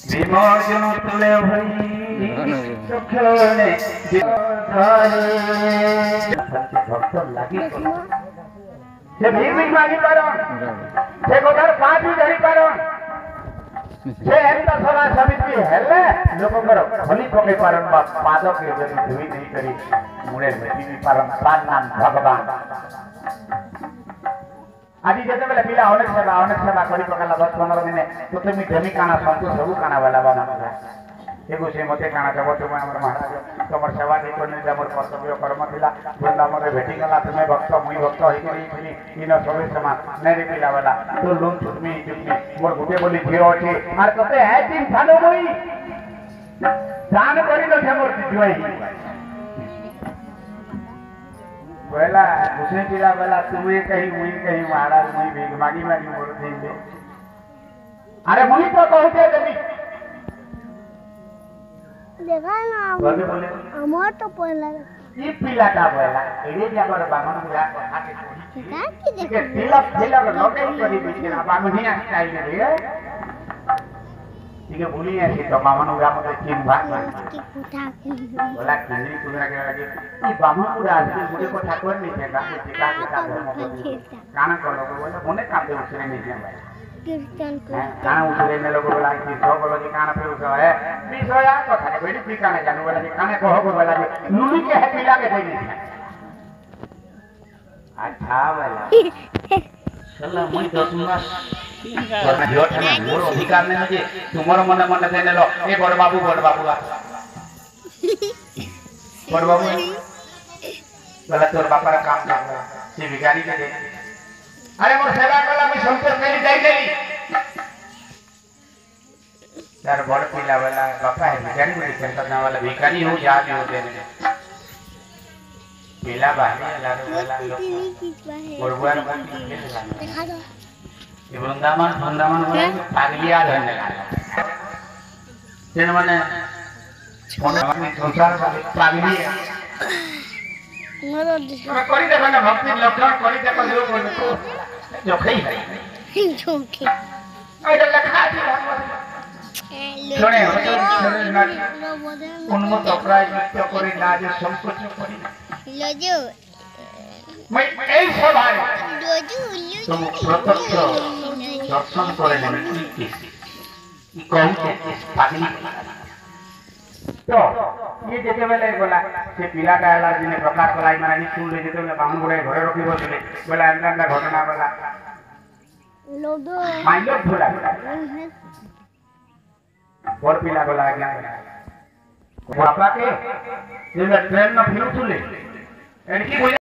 विमोचन तुले भई सुखने धारे भक्त लागी से भी मागी पारो से गोदर पांच भी धरी पारो से एंता सला समिति हेले लोकंगर खली पके पारन बा पादो के जरी धुई नहीं करी मुड़े भेटी भी पारन प्राण नाम भगवान आदि जते बेले पिला अनेक सेवा करी पकाला 10-15 दिन तो तुमी धमी काना संतोष सब काना वाला बाना एगो से मते काना जब तुम हमर महाराज तमर सेवा नहीं करने हमर कर्तव्य कर्म थिला बंदा मरे भेटी गला तुमे भक्त मुई भक्त होई करी फिनी इन सबे समान नहीं पिला वाला तो लोन छुटमी मोर गुटे बोली झियो अछि आर कते है दिन थानो मुई दान करी न मोर दिजोई वेला घुसे पिला वाला तुम्हें कहीं मुई कहीं महाराज मुई भीख मागी मोर देंगे अरे मुई तो कहते देवी देखा ना बोले अमर तो पहला ये पिला का बोला एरे जागर बामन बुला कथा के कोई का की के तिलक लोटे करी बिना बामनी आ स्टाइल रे ठीक है बोली ऐसी तो बामन उड़ा मत चिन भाग की कुठा बोला किनी कुदरा के लगे ये बामन उड़ा से मुझे को ठाकुर नहीं देगा टीका टीका गाना करो बोले मोने काटे उसने नहीं है भाई कीर्तन को गाना उठले ने लोग बोला कि सो बोलो जी गाना पे उठो है बिसोया कथा के बेटी पी गाना जानू बोला जी काने कहो को बोला जी लुली के है पिला के देनी अच्छा वाला चला मैं तो सुना करना जोर है मोर अधिकार ने जे तुमर मन मन देने लो ए बड़ बाबू बोला तोर बापा का काम कर से भिखारी के दे अरे मोर सेवा कला मैं संतोष करी जाई देली यार बड़ पिला वाला बापा है भिखारी में करना वाला भिखारी हो जा भी हो देने पिला बाहर वाला और बुआर मन दिखा दो ये वृंदावन पागलिया रहने लगा तेरे माने मोने संसार वाले पागलिया मरो दिखा करी देखो ना भक्ति लक्षण करी देखो जो खई है झोंके ऐडा लखा थी सुने उन्मत अपराध नृत्य करी लाज संकोच करी लजो मैं এই সভায় लजो तुम प्रत्यक्ष दर्शन करे नहीं की कहूं के पागली तो ये जेते बेले बोला से पिला डाला जिने प्रकाश कलाई माने सुन ले जेते बेले बामन गुड़े घरे रखी बसले बोला अंदर घटना बोला लोडो माइलो भूला और पिला बोला क्या बापा के जे ट्रेन न फिरू तुले एनकी